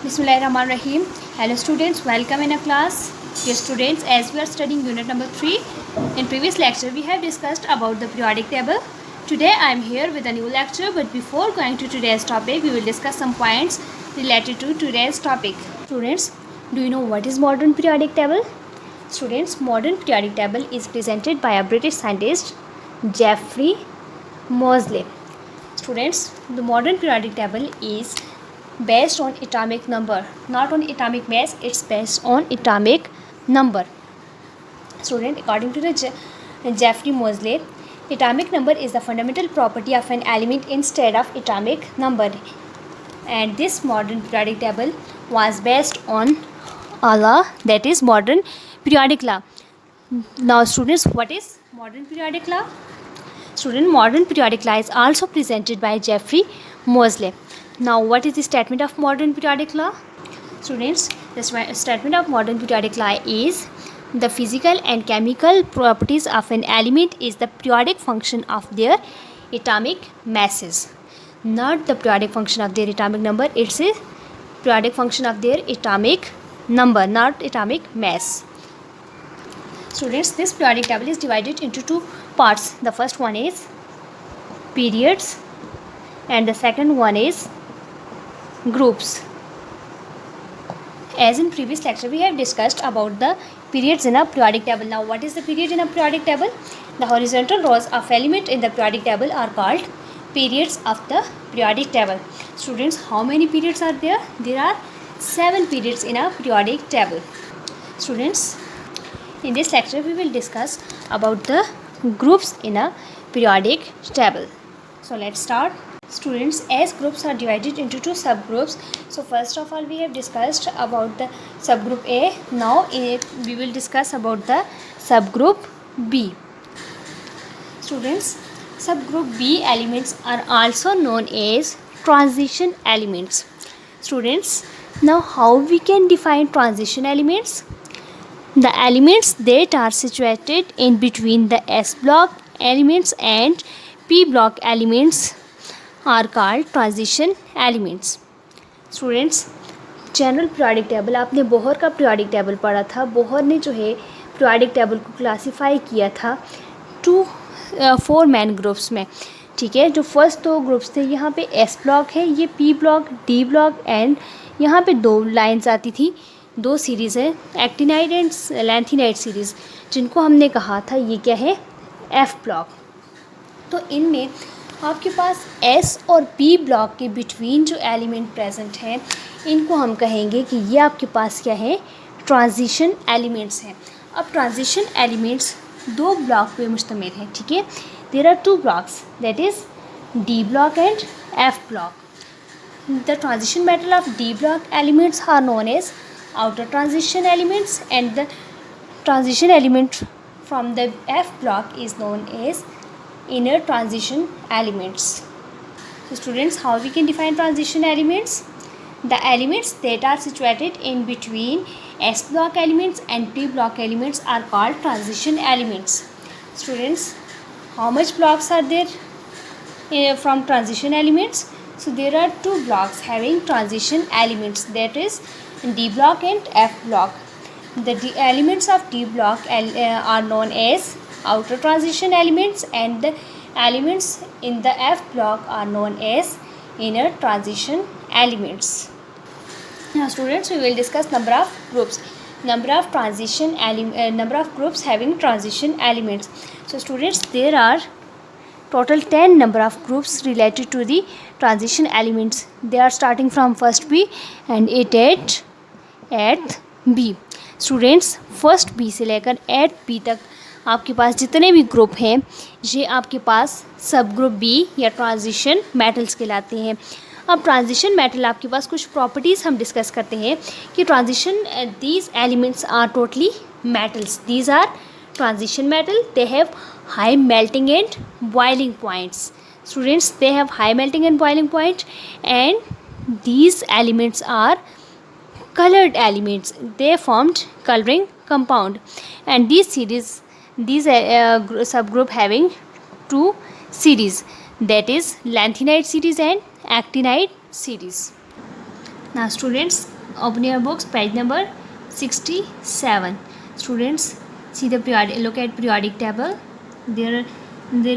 Bismillahirrahmanirrahim. Hello students, welcome in a class. Dear students, as we are studying unit number 3, in previous lecture we have discussed about the periodic table. Today I am here with a new lecture, but before going to today's topic, we will discuss some points related to today's topic. Students, do you know what is modern periodic table? Students, modern periodic table is presented by a British scientist, Geoffrey Moseley. Students, the modern periodic table is based on atomic number, not on atomic mass, it's based on atomic number. Student, according to the Geoffrey Moseley, atomic number is the fundamental property of an element instead of atomic number, and this modern periodic table was based on a law, that is modern periodic law. Now students, what is modern periodic law? Student, modern periodic law is also presented by Geoffrey Moseley. Now, what is the statement of modern periodic law? Students, the statement of modern periodic law is the physical and chemical properties of an element is the periodic function of their atomic masses, not the periodic function of their atomic number. It's a periodic function of their atomic number, not atomic mass. Students, this periodic table is divided into two parts. The first one is periods and the second one is groups. As in previous lecture we have discussed about the periods in a periodic table. Now, what is the period in a periodic table? The horizontal rows of element in the periodic table are called periods of the periodic table. Students, how many periods are there? There are 7 periods in a periodic table. Students, in this lecture we will discuss about the groups in a periodic table. So let's start. Students, as groups are divided into two subgroups, so first of all we have discussed about the subgroup A. Now we will discuss about the subgroup B. Students, subgroup B elements are also known as transition elements. Students, now how we can define transition elements? The elements that are situated in between the S block elements and P block elements are called transition elements. Students, general periodic table, आपने Bohr का periodic table पढ़ा था. Bohr ने जो है periodic table को classify किया था 4 मैन ग्रुप्स में. ठीक है, जो फर्स्ट 2 ग्रुप्स थे, यहाँ पे एस ब्लॉक है, ये P block, D block and यहाँ पे 2 लाइन्स आती थी, 2 सीरीज़ है, एक्टिनाइड एंड लैंथिनाइड सीरीज़, जिनको हमने कहा था ये क्या है, एफ ब्लॉक. तो इनमें आपके पास एस और पी ब्लॉक के बिटवीन जो एलिमेंट प्रेजेंट हैं, इनको हम कहेंगे कि ये आपके पास क्या है, ट्रांजिशन एलिमेंट्स हैं. अब ट्रांजिशन एलिमेंट्स 2 ब्लॉक पे मुश्तमिल हैं. ठीक है, there are 2 blocks, that is D block and F block. The transition metal of D block elements are known as outer transition elements, and the transition element from the F block is known as inner transition elements. So students, how we can define transition elements? The elements that are situated in between S block elements and P block elements are called transition elements. Students, how much blocks are there from transition elements? So there are 2 blocks having transition elements, that is D block and F block. The elements of D block are known as outer transition elements, and the elements in the F block are known as inner transition elements. Now students, we will discuss number of groups, number of groups having transition elements. So students, there are total 10 number of groups related to the transition elements. They are starting from first B and it at B. Students, first B से लेकर 8 B तक आपके पास जितने भी group हैं, ये आपके पास सब ग्रुप बी या ट्रांजिशन मेटल्स कहलाते हैं. अब ट्रांजिशन मेटल आपके पास कुछ प्रॉपर्टीज़ हम डिस्कस करते हैं कि transition these elements are totally metals. These are transition metal, they have high melting and boiling points. Students, they have high melting and boiling point, and these elements are colored elements. They formed coloring compound, and these subgroup having 2 series, that is lanthanide series and actinide series. Now students, open your books, page number 67. Students, see the periodic, look at periodic table. There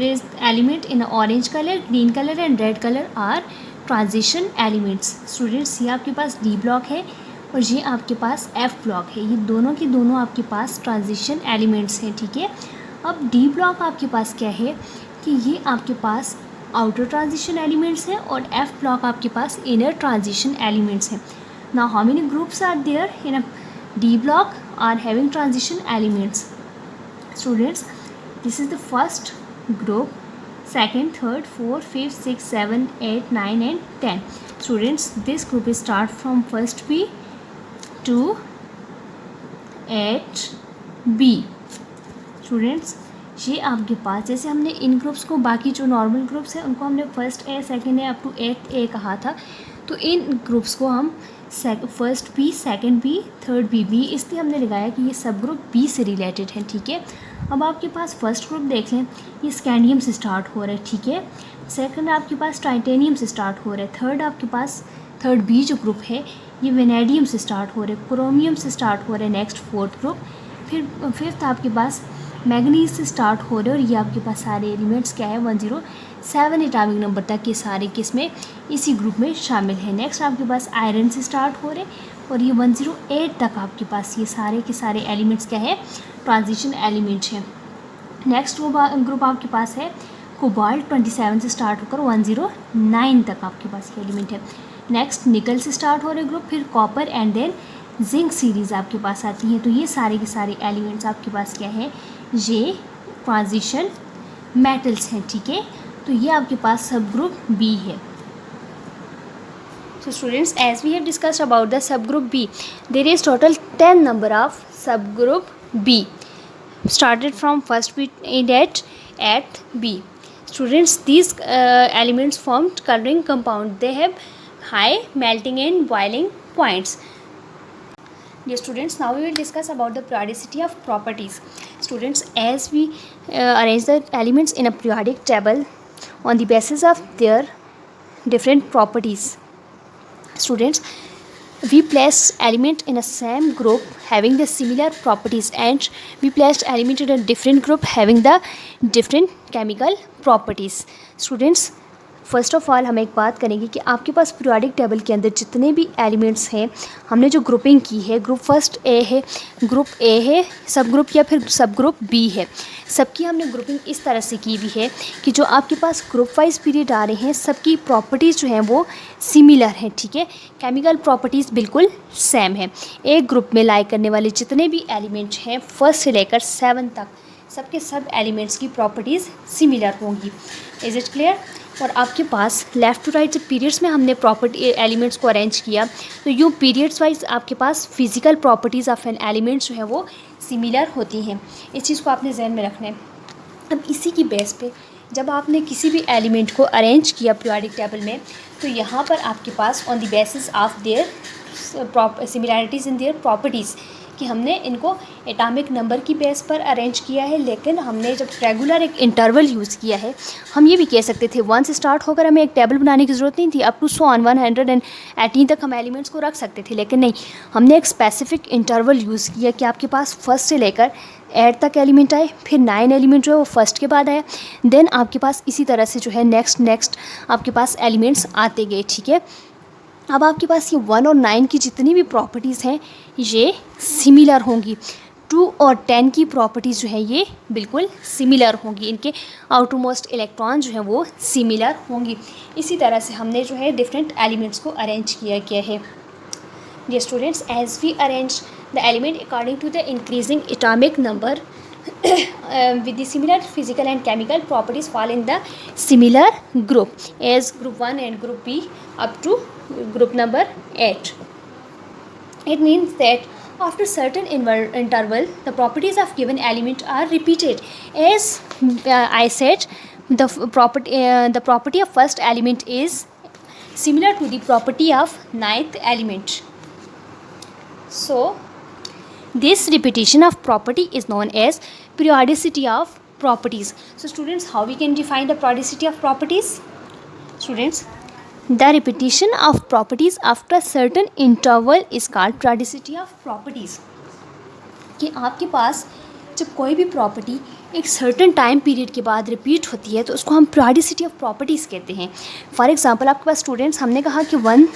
is element in orange color, green color and red color are transition elements. Students, ये आपके पास D block है और ये आपके पास F block है. ये दोनों के दोनों आपके पास transition elements हैं. ठीक है. अब D block आपके पास क्या है कि ये आपके पास आउटर ट्रांजिशन एलिमेंट्स हैं और F ब्लॉक आपके पास इनर ट्रांजिशन एलिमेंट्स हैं. Now how many groups are there in a D block are having transition elements. Students, this is the first group, second, third, fourth, fifth, sixth, 7, 8, 9 and 10. Students, this group is start from first B to 8B. Students, ये आपके पास जैसे हमने इन groups को बाकी जो normal groups हैं उनको हमने first A second A up to 8A कहा था, तो इन ग्रुप्स को हम first B, second B, third B इसलिए हमने लगाया कि ये सब ग्रुप बी से रिलेटेड हैं. ठीक है. अब आपके पास फर्स्ट ग्रुप देख लें, ये स्कैंडियम से स्टार्ट हो रहा है. ठीक है. सेकंड आपके पास टाइटेनियम से स्टार्ट हो रहा है. थर्ड आपके पास थर्ड बी जो ग्रुप है ये वेनेडियम से स्टार्ट हो रहा है, क्रोमियम से स्टार्ट हो रहा है. Next fourth group. फिर फिफ्थ आपके पास मैग्नीज से स्टार्ट हो रहे हैं और ये आपके पास सारे एलिमेंट्स क्या है 107 एटॉमिक नंबर तक के सारे किस्में इसी ग्रुप में शामिल हैं. नेक्स्ट आपके पास आयरन से स्टार्ट हो रहे हैं और ये 108 तक आपके पास ये सारे के सारे एलिमेंट्स क्या है ट्रांजिशन एलिमेंट्स हैं. नेक्स्ट ग्रुप आपके पास है कोबाल्ट 27 से स्टार्ट होकर 109 तक आपके पास ये एलिमेंट है. नेक्स्ट निकल से स्टार्ट हो रहे ग्रुप, फिर copper and then zinc series आपके पास आती है. तो ये सारे के सारे एलिमेंट्स आपके पास क्या है, ये ट्रांजिशन मेटल्स हैं. ठीक है. तो ये आपके पास सब ग्रुप बी है. So students, as we have discussed about the subgroup B, there is total 10 number of subgroup B started from first B at B. Students, these elements formed coloring compound. They have high melting and boiling points. Dear students, now we will discuss about the periodicity of properties. Students, as we arrange the elements in a periodic table on the basis of their different properties. Students, we place element in a same group having the similar properties and we placed element in a different group having the different chemical properties. Students, first of all हम एक बात करेंगे कि आपके पास periodic table के अंदर जितने भी एलिमेंट्स हैं हमने जो ग्रुपिंग की है, ग्रुप फर्स्ट ए है, ग्रुप ए है, सब ग्रुप या फिर सब ग्रुप बी है, सबकी हमने ग्रुपिंग इस तरह से की हुई है कि जो आपके पास ग्रुप वाइज पीरियड आ रहे हैं सबकी प्रॉपर्टीज़ जो हैं वो सिमिलर हैं. ठीक है. केमिकल प्रॉपर्टीज़ बिल्कुल सेम है. एक ग्रुप में लाई करने वाले जितने भी एलिमेंट हैं फर्स्ट से लेकर 7 तक सबके सब एलिमेंट्स की प्रॉपर्टीज़ सिमिलर होंगी. Is it clear. और आपके पास लेफ़्ट टू राइट जब पीरियड्स में हमने प्रॉपर्टी एलिमेंट्स को अरेंज किया तो यूँ पीरियड्स वाइज आपके पास physical properties of an elements जो है वो सिमिलर होती हैं. इस चीज़ को आपने जहन में रखना है. अब इसी की बेस पे जब आपने किसी भी एलिमेंट को अरेंज किया पीरियोडिक टेबल में तो यहाँ पर आपके pass on the basis of their similarities in their properties कि हमने इनको एटॉमिक नंबर की बेस पर अरेंज किया है, लेकिन हमने जब रेगुलर एक इंटरवल यूज़ किया है हम ये भी कह सकते थे 1 से स्टार्ट होकर हमें एक टेबल बनाने की ज़रूरत नहीं थी, अप टू 118 तक हम एलिमेंट्स को रख सकते थे. लेकिन नहीं, हमने एक स्पेसिफिक इंटरवल यूज़ किया कि आपके पास फर्स्ट से लेकर 8 तक एलिमेंट आए, फिर 9 एलिमेंट जो है वो फर्स्ट के बाद आया, देन आपके पास इसी तरह से जो है नेक्स्ट आपके पास एलिमेंट्स आते गए. ठीक है. अब आपके पास ये 1 और 9 की जितनी भी प्रॉपर्टीज़ हैं ये सिमिलर होंगी. 2 और 10 की प्रॉपर्टीज़ जो है ये बिल्कुल सिमिलर होंगी. इनके आउटरमोस्ट इलेक्ट्रॉन जो हैं वो सिमिलर होंगी. इसी तरह से हमने जो है डिफरेंट एलिमेंट्स को अरेंज किया गया है. Dear students, as we arrange the element according to the increasing atomic number with the similar physical and chemical properties fall in the similar group as group 1 and group B up to group number 8. It means that after certain interval the properties of given element are repeated. As I said, the property of first element is similar to the property of 9th element. So this repetition of property is known as periodicity of properties. So students, how we can define the periodicity of properties? Students, the repetition of properties after certain interval is called periodicity of properties. कि आपके पास जब कोई भी property एक certain time period के बाद repeat होती है तो उसको हम periodicity ऑफ प्रॉपर्टीज़ कहते हैं। फॉर एग्जांपल आपके पास स्टूडेंट्स, हमने कहा कि 1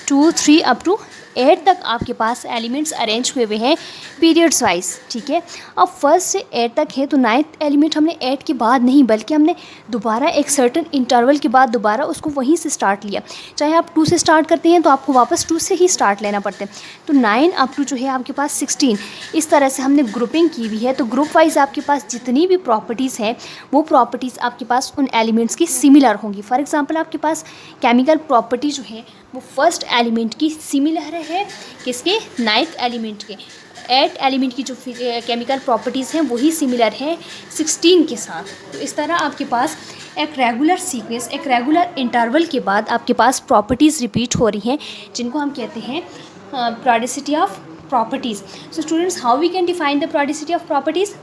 2 3 अप टू 8 तक आपके पास एलिमेंट्स अरेंज हुए हुए हैं पीरियड्स वाइज, ठीक है। अब फर्स्ट से 8 तक है तो 9th एलिमेंट हमने 8 के बाद नहीं, बल्कि हमने दोबारा एक सर्टन इंटरवल के बाद दोबारा उसको वहीं से स्टार्ट लिया। चाहे आप 2 से स्टार्ट करते हैं तो आपको वापस 2 से ही स्टार्ट लेना पड़ता है। तो 9 अप टू जो है आपके पास 16, इस तरह से हमने ग्रुपिंग की हुई है। तो ग्रुप वाइज आपके पास जितनी भी प्रॉपर्टीज़ हैं वो प्रॉपर्टीज़ आपके पास उन एलिमेंट्स की सिमिलर होंगी। फॉर एग्जांपल आपके पास केमिकल प्रॉपर्टी जो है वो फर्स्ट एलिमेंट की सिमिलर है किसके, 9th एलिमेंट के। 8 एलिमेंट की जो केमिकल प्रॉपर्टीज़ हैं वही सिमिलर है 16 के साथ। तो इस तरह आपके पास एक रेगुलर सीक्वेंस, एक रेगुलर इंटरवल के बाद आपके पास प्रॉपर्टीज़ रिपीट हो रही हैं, जिनको हम कहते हैं periodicity of properties. So students, how we can define the periodicity of properties?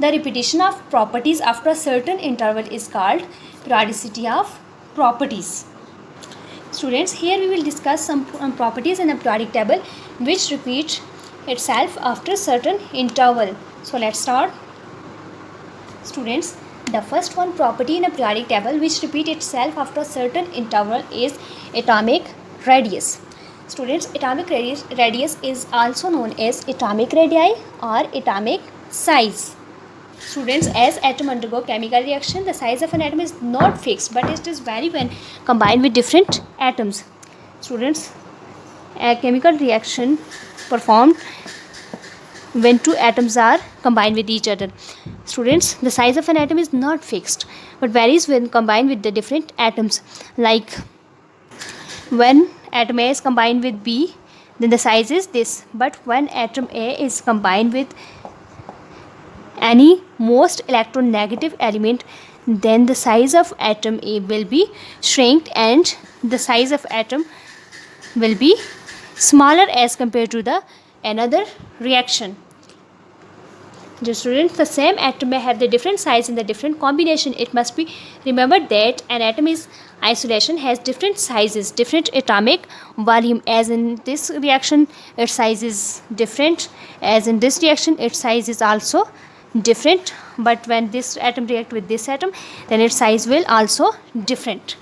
The repetition of properties after certain interval is called periodicity of properties. Students, here we will discuss some properties in a periodic table which repeat itself after certain interval. So let's start. Students, the first one property in a periodic table which repeat itself after certain interval is atomic radius. Students, atomic radius is also known as atomic radii or atomic size. Students, as atom undergo chemical reaction, the size of an atom is not fixed, but it is vary when combined with different atoms. Students, a chemical reaction performed when two atoms are combined with each other. Students, the size of an atom is not fixed, but varies when combined with the different atoms. Like when atom A is combined with B, then the size is this. But when atom A is combined with any most electronegative element, then the size of atom A will be shrinked and the size of atom will be smaller as compared to the another reaction. The students, the same atom may have the different size in the different combination. It must be remembered that an atom is isolation has different sizes, different atomic volume. As in this reaction its size is different, as in this reaction its size is also different, but when this atom react with this atom then its size will also different.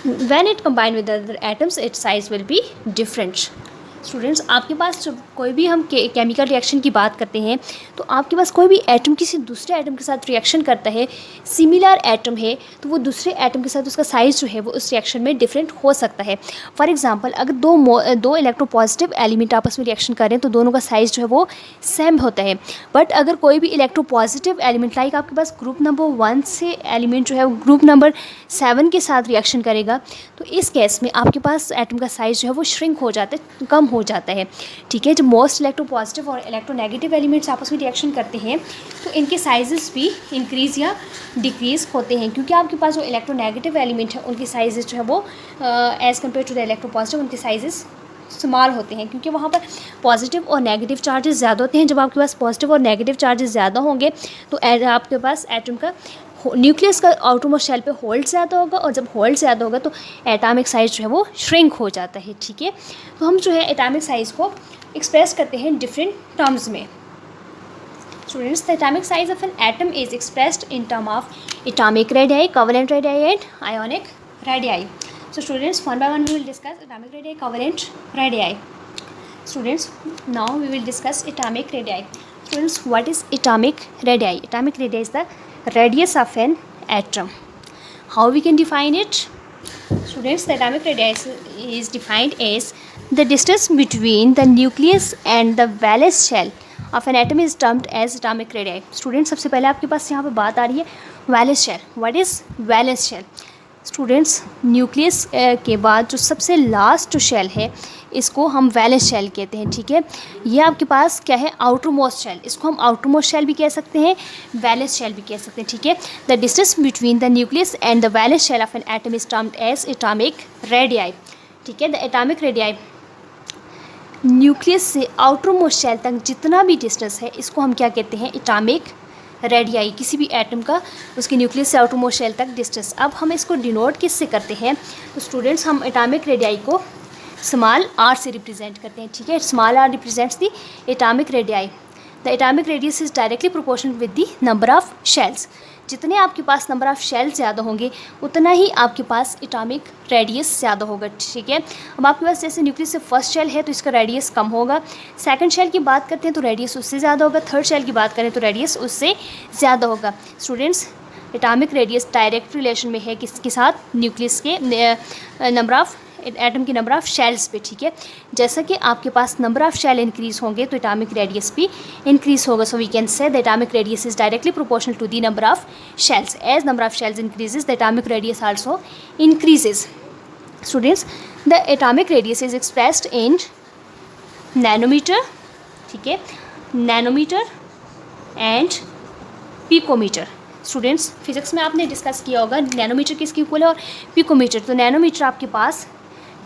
When it combined with the other atoms its size will be different. Students, आपके पास जब कोई भी हम chemical reaction की बात करते हैं तो आपके पास कोई भी एटम किसी दूसरे एटम के साथ रिएक्शन करता है, सिमिलर एटम है, तो वो दूसरे एटम के साथ उसका साइज़ जो है वो उस रिएक्शन में डिफरेंट हो सकता है। फॉर एग्जांपल, अगर दो इलेक्ट्रोपॉजिटिव एलिमेंट आपस में रिएक्शन करें तो दोनों का साइज़ जो है वो सेम होता है। बट अगर कोई भी इलेक्ट्रोपॉजिटिव एलिमेंट लाइक आपके पास ग्रुप नंबर 1 से एलिमेंट जो है वो ग्रुप नंबर 7 के साथ रिएक्शन करेगा तो इस केस में आपके पास एटम का साइज़ जो है वो श्रिंक हो जाता है, कम हो जाता है, ठीक है। जब मोस्ट इलेक्ट्रोपॉजिटिव और इलेक्ट्रोनेगेटिव एलिमेंट्स आपस में रिएक्शन करते हैं तो इनके साइजेस भी इंक्रीज़ या डिक्रीज़ होते हैं, क्योंकि आपके पास जो इलेक्ट्रोनेगेटिव एलिमेंट है उनके साइजेस जो है वो as compare to the electropositive उनके साइजेस स्मॉल होते हैं, क्योंकि वहाँ पर पॉजिटिव और नेगेटिव चार्जेस ज़्यादा होते हैं। जब आपके पास पॉजिटिव और नेगेटिव चार्जेस ज़्यादा होंगे तो आपके पास एटम का न्यूक्लियस का आउटरमोस्ट शेल पे होल्ड ज़्यादा होगा, और जब होल्ड ज़्यादा होगा तो एटॉमिक साइज़ जो है वो श्रिंक हो जाता है, ठीक है। तो हम जो है एटॉमिक साइज़ को एक्सप्रेस करते हैं डिफरेंट टर्म्स में। Students, the atomic size of an atom is expressed in term of atomic radii, covalent radii and ionic radii. So students, one by one we will discuss atomic radii, covalent radii. Students, now we will discuss atomic radii. Students, what is atomic radii? Atomic radii is the radius of an atom. How we can define it? Students, the atomic radius is defined as the distance between the nucleus and the valence shell of an atom is termed as atomic radii. Students, सबसे पहले आपके पास यहाँ पे बात आ रही है valence shell. What is valence shell? Students, nucleus के बाद जो सबसे लास्ट जो शेल है इसको हम वैलेंस शेल कहते हैं, ठीक है। ये आपके पास क्या है, आउटर मोस्ट शेल, इसको हम आउटर मोस्ट शेल भी कह सकते हैं, वैलेंस शेल भी कह सकते हैं, ठीक है। The distance between the nucleus and the valence shell of an atom is termed as atomic radii, ठीक है। द एटॉमिक रेडियाई न्यूक्लियस से आउटर मोस्ट शेल तक जितना भी डिस्टेंस है इसको हम क्या कहते हैं, एटॉमिक रेडियाई, किसी भी एटम का उसके न्यूक्लियस से आउटरमोस्ट शेल तक डिस्टेंस। अब हम इसको डिनोट किससे करते हैं? तो स्टूडेंट्स हम एटॉमिक रेडियाई को स्मॉल आर से रिप्रेजेंट करते हैं, ठीक है। Small r represents the atomic radii. The atomic radius is directly proportional with the number of shells. जितने आपके पास नंबर ऑफ़ शेल्स ज़्यादा होंगे उतना ही आपके पास एटॉमिक रेडियस ज़्यादा होगा, ठीक है। अब आपके पास जैसे न्यूक्लियस से फर्स्ट शेल है तो इसका रेडियस कम होगा, सेकंड शेल की बात करते हैं तो रेडियस उससे ज़्यादा होगा, थर्ड शेल की बात करें तो रेडियस उससे ज़्यादा होगा। Students atomic radius direct relation में है किसके साथ? न्यूक्लियस के नंबर ऑफ़ एटम के नंबर ऑफ़ शेल्स पे, ठीक है। जैसा कि आपके पास नंबर ऑफ़ शेल इंक्रीज होंगे तो एटॉमिक रेडियस भी इंक्रीज होगा। So we can say the atomic radius is directly proportional to the number of shells. As number of shells increases the atomic radius also increases. Students the atomic radius is expressed in nanometre, ठीक है, nanometre and picometre. Students physics में आपने discuss किया होगा nanometre किसके equal है और picometre. तो नैनोमीटर आपके पास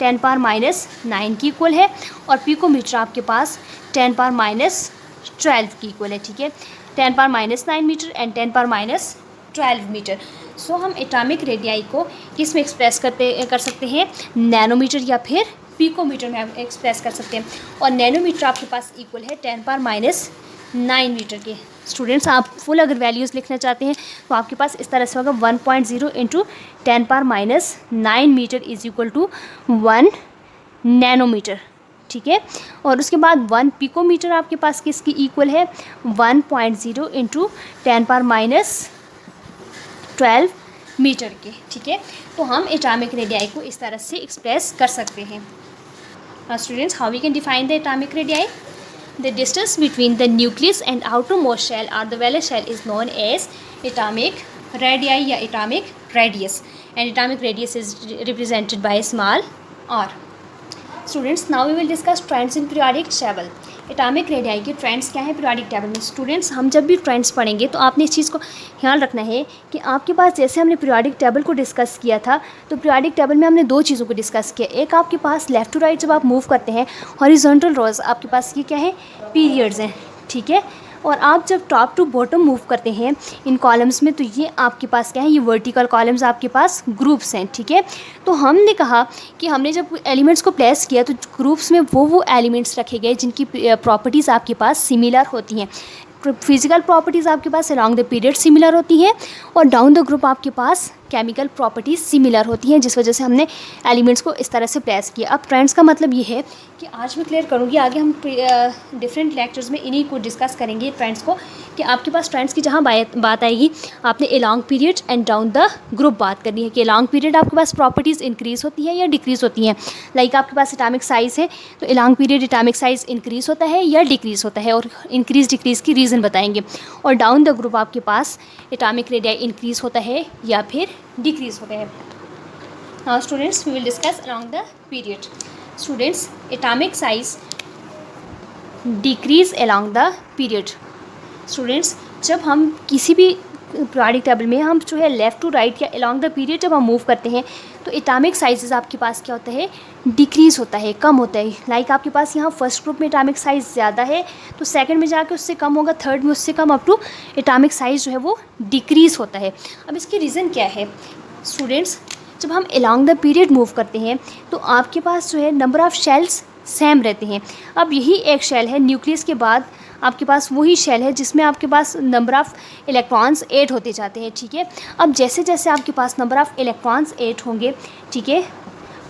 10 पावर माइनस 9 की इक्वल है और पिकोमीटर आपके पास 10 पावर माइनस 12 की इक्वल है, ठीक है। 10 power minus 9 metre and 10 power minus 12 metre. So हम एटॉमिक रेडियाई को किस में एक्सप्रेस कर सकते हैं? नैनोमीटर या फिर पिकोमीटर में एक्सप्रेस कर सकते हैं। और नैनोमीटर आपके पास इक्वल है 10 पावर माइनस 9 मीटर के। स्टूडेंट्स आप फुल अगर वैल्यूज़ लिखना चाहते हैं तो आपके पास इस तरह से होगा 1.0 into 10 power minus 9 metre is equal to 1 nanometre, ठीक है। और उसके बाद 1 पिकोमीटर आपके पास किसकी इक्वल है? 1.0 इंटू 10 पावर माइनस 12 मीटर के, ठीक है। तो हम एटॉमिक रेडियाई को इस तरह से एक्सप्रेस कर सकते हैं। Students how we can define the atomic radii? The distance between the nucleus and outermost shell or the valence shell is known as atomic radii या atomic radius, and atomic radius is represented by small r. Students, now we will discuss trends in periodic table. Atomic radii के trends क्या है periodic table में? Students हम जब भी trends पढ़ेंगे तो आपने इस चीज़ को ख्याल रखना है कि आपके पास जैसे हमने पीरियोडिक टेबल को डिस्कस किया था तो पीरियोडिक टेबल में हमने दो चीज़ों को डिस्कस किया। एक आपके पास लेफ़्ट टू राइट जब आप मूव करते हैं हॉरिजॉन्टल रोज आपके पास ये क्या है? पीरियड्स हैं, ठीक है। और आप जब टॉप टू बॉटम मूव करते हैं इन कॉलम्स में तो ये आपके पास क्या है? ये वर्टिकल कॉलम्स आपके पास ग्रुप्स हैं, ठीक है। तो हमने कहा कि हमने जब एलिमेंट्स को प्लेस किया तो ग्रुप्स में वो एलिमेंट्स रखे गए जिनकी प्रॉपर्टीज़ आपके पास सिमिलर होती हैं। फिजिकल प्रॉपर्टीज़ आपके पास अलॉन्ग द पीरियड सिमिलर होती हैं और डाउन द ग्रुप आपके पास केमिकल प्रॉपर्टीज़ सिमिलर होती हैं, जिस वजह से हमने एलिमेंट्स को इस तरह से प्लेस किया। अब ट्रेंड्स का मतलब ये है कि आज मैं क्लियर करूँगी, आगे हम डिफरेंट लेक्चर्स में इन्हीं को डिस्कस करेंगे ट्रेंड्स को, कि आपके पास ट्रेंड्स की जहाँ बात आएगी आपने along period and down the group बात करनी है कि अलॉन्ग पीरियड आपके पास प्रॉपर्टीज़ इंक्रीज़ होती है या डिक्रीज़ होती हैं। लाइक आपके पास एटॉमिक साइज़ है तो along period atomic size increase होता है या डिक्रीज़ होता है, और इंक्रीज़ डिक्रीज़ की रीज़न बताएंगे। और डाउन द ग्रुप आपके पास एटॉमिक रेडियाई इंक्रीज़ होता है या फिर डिक्रीज़ होता है। Now students we will discuss along the period. Students atomic size decreases along the period. Students जब हम किसी भी पीरियोडिक टेबल में हम जो है लेफ़्ट टू राइट या अलॉन्ग द पीरियड जब हम मूव करते हैं तो एटॉमिक साइजेस आपके पास क्या होता है? डिक्रीज़ होता है, कम होता है। लाइक आपके पास यहाँ फर्स्ट ग्रुप में एटॉमिक साइज़ ज़्यादा है तो सेकंड में जाके उससे कम होगा, थर्ड में उससे कम, अप टू एटॉमिक साइज़ जो है वो डिक्रीज़ होता है। अब इसकी रीज़न क्या है? स्टूडेंट्स जब हम अलॉन्ग द पीरियड मूव करते हैं तो आपके पास जो है नंबर ऑफ़ शेल्स सेम रहते हैं। अब यही एक शेल है, न्यूक्लियस के बाद आपके पास वही शेल है जिसमें आपके पास नंबर ऑफ़ इलेक्ट्रॉन्स ऐड होते जाते हैं, ठीक है। अब जैसे जैसे आपके पास नंबर ऑफ़ इलेक्ट्रॉन्स ऐड होंगे, ठीक है,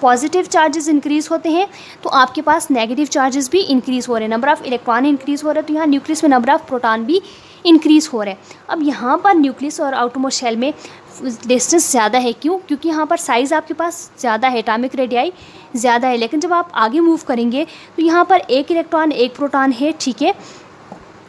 पॉजिटिव चार्जेस इंक्रीज़ होते हैं तो आपके पास नेगेटिव चार्जेस भी इंक्रीज़ हो रहे हैं। नंबर ऑफ़ इलेक्ट्रॉन इंक्रीज़ हो रहा है तो यहाँ न्यूक्लियस में नंबर ऑफ़ प्रोटॉन भी इंक्रीज़ हो रहा है। अब यहाँ पर न्यूक्लियस और आउटरमोस्ट शेल में डिस्टेंस ज़्यादा है, क्यों? क्योंकि यहाँ पर साइज़ आपके पास ज़्यादा है, एटॉमिक रेडियाई ज़्यादा है। लेकिन जब आप आगे मूव करेंगे तो यहाँ पर एक इलेक्ट्रॉन एक प्रोटॉन है, ठीक है,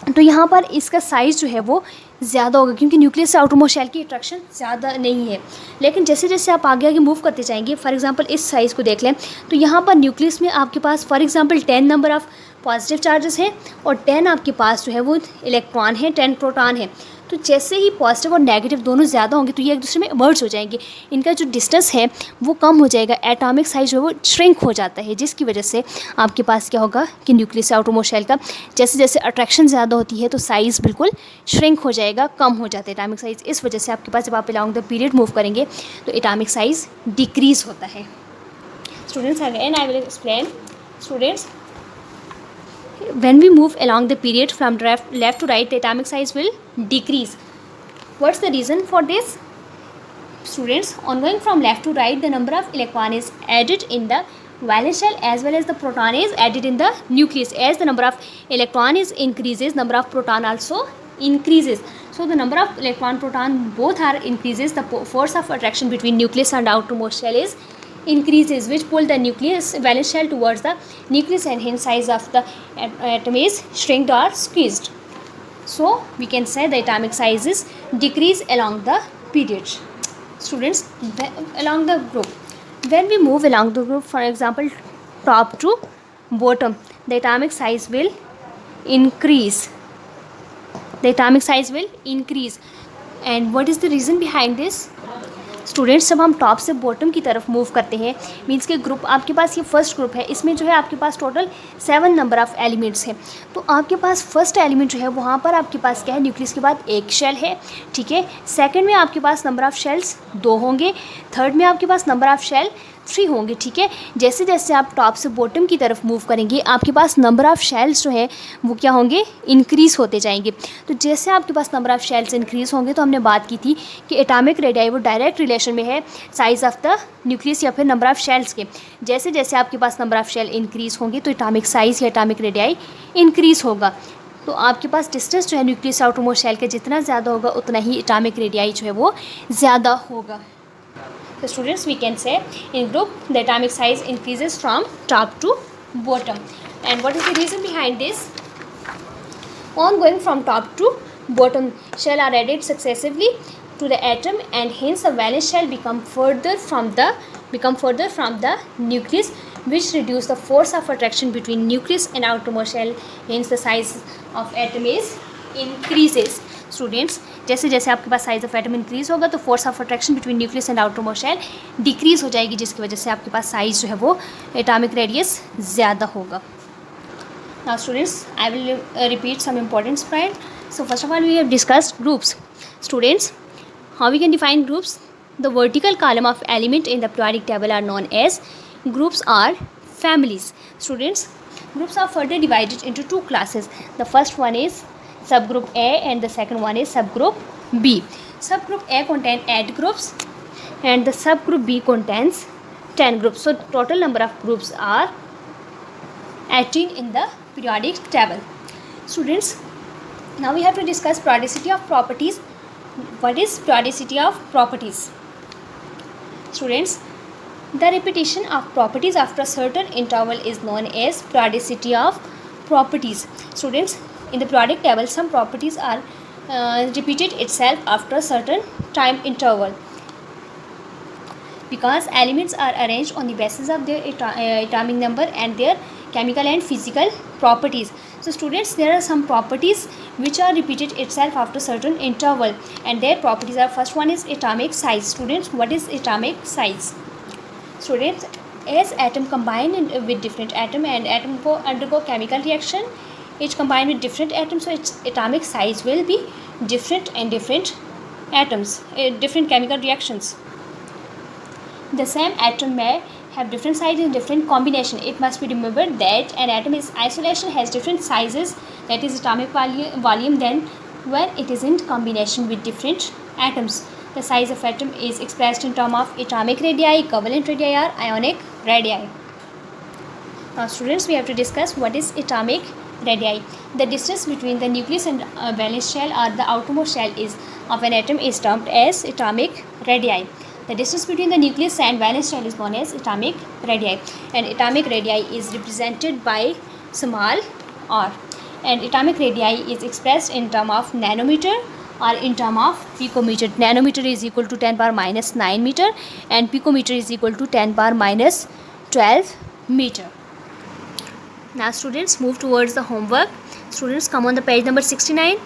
तो यहाँ पर इसका साइज़ जो है वो ज़्यादा होगा क्योंकि न्यूक्लियस से आउटरमोस्ट शेल की अट्रैक्शन ज़्यादा नहीं है। लेकिन जैसे जैसे आप आगे आगे मूव करते जाएंगे, फॉर एग्जांपल इस साइज़ को देख लें तो यहाँ पर न्यूक्लियस में आपके पास for example 10 number of positive charges हैं और 10 आपके पास जो है वो इलेक्ट्रॉन है, 10 प्रोटॉन है। तो जैसे ही पॉजिटिव और नेगेटिव दोनों ज़्यादा होंगे तो ये एक दूसरे में मर्ज हो जाएंगे, इनका जो डिस्टेंस है वो कम हो जाएगा, एटॉमिक साइज जो है वो श्रिंक हो जाता है, जिसकी वजह से आपके पास क्या होगा कि न्यूक्लियस आउटरमोस्ट शेल का जैसे जैसे अट्रैक्शन ज़्यादा होती है तो साइज़ बिल्कुल श्रिंक हो जाएगा, कम हो जाता है एटॉमिक साइज़। इस वजह से आपके पास जब आप अलॉन्ग द पीरियड मूव करेंगे तो एटॉमिक साइज़ डिक्रीज़ होता है। Students again I will explain. Students, when we move along the period from left to right, the atomic size will decrease. What's the reason for this? Students, on going from left to right, the number of electron is added in the valence shell as well as the proton is added in the nucleus. As the number of electron is increases, number of proton also increases. So the number of electron proton both are increases. The force of attraction between nucleus and outermost shell is increases, which pull the nucleus valence shell towards the nucleus, and hence size of the atom is shrinked or squeezed. So we can say the atomic size is decrease along the period. Students, along the group, when we move along the group, for example top to bottom, the atomic size will increase. The atomic size will increase. And what is the reason behind this? Students, जब हम top से bottom की तरफ move करते हैं, means के group आपके पास ये फर्स्ट ग्रुप है, इसमें जो है आपके पास टोटल 7 नंबर ऑफ़ एलिमेंट्स हैं। तो आपके पास फर्स्ट एलिमेंट जो है वहाँ पर आपके पास क्या है, न्यूक्लियस के बाद एक शेल है, ठीक है। सेकंड में आपके पास नंबर ऑफ़ शेल्स 2 होंगे, थर्ड में आपके पास नंबर ऑफ़ शेल 3 होंगे, ठीक है। जैसे जैसे आप टॉप से बॉटम की तरफ मूव करेंगे आपके पास नंबर ऑफ़ शेल्स जो है वो क्या होंगे, इंक्रीज़ होते जाएंगे। तो जैसे आपके पास नंबर ऑफ़ शेल्स इंक्रीज़ होंगे तो हमने बात की थी कि एटॉमिक रेडियाई वो डायरेक्ट रिलेशन में है साइज़ ऑफ द न्यूक्लियस या फिर नंबर ऑफ़ शेल्स के। जैसे जैसे आपके पास नंबर ऑफ़ शेल इंक्रीज़ होंगे तो एटॉमिक साइज़ या एटॉमिक रेडियाई इंक्रीज़ होगा। तो आपके पास डिस्टेंस जो है न्यूक्लियस आउटरमोस्ट शेल का जितना ज़्यादा होगा उतना ही एटॉमिक रेडियाई जो है वो ज़्यादा होगा। So students, we can say in group the atomic size increases from top to bottom. And what is the reason behind this? On going from top to bottom, shell are added successively to the atom, and hence the valence shell become further from the nucleus, which reduce the force of attraction between nucleus and outermost shell. Hence the size of atom is increases. Students, जैसे जैसे आपके पास size of atom increase होगा तो force of attraction between nucleus and outermost shell decrease हो जाएगी, जिसकी वजह से आपके पास साइज़ जो है वो एटॉमिक रेडियस ज़्यादा होगा। Now students, I will repeat some important point. So first of all we have discussed groups. Students, how we can define groups? The vertical column of element in the periodic table are known as groups or families. Students, groups are further divided into 2 classes. The first one is subgroup A and the second one is subgroup B. Subgroup A contains 8 groups and the subgroup B contains 10 groups. So total number of groups are 18 in the periodic table. Students, now we have to discuss periodicity of properties. What is periodicity of properties? Students, the repetition of properties after a certain interval is known as periodicity of properties. Students, in the periodic table some properties are repeated itself after a certain time interval because elements are arranged on the basis of their atomic number and their chemical and physical properties. So students, there are some properties which are repeated itself after certain interval, and their properties are, first one is atomic size. Students, what is atomic size? Students, as atom combine with different atom and atom undergo chemical reaction, each combine with different atoms, so its atomic size will be different in different atoms, different chemical reactions. The same atom may have different size in different combination. It must be remembered that an atom in isolation has different sizes, that is atomic volume, than when it is in combination with different atoms. The size of atom is expressed in terms of atomic radii, covalent radii or ionic radii. Now students, we have to discuss what is atomic radii. The distance between the nucleus and valence shell or the outermost shell of an atom is termed as atomic radii. The distance between the nucleus and valence shell is known as atomic radii, and atomic radii is represented by small r, and atomic radii is expressed in terms of nanometer or in terms of picometer. Nanometer is equal to 10 power minus 9 meter and picometer is equal to 10 power minus 12 meter. Now students, move towards the homework. Students, come on the page number 69.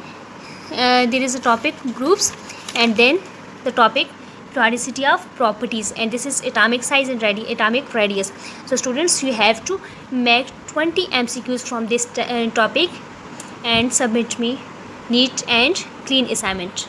there is a topic groups, and then the topic periodicity of properties, and this is atomic size and atomic radius. So students, you have to make 20 MCQs from this topic and submit me neat and clean assignment.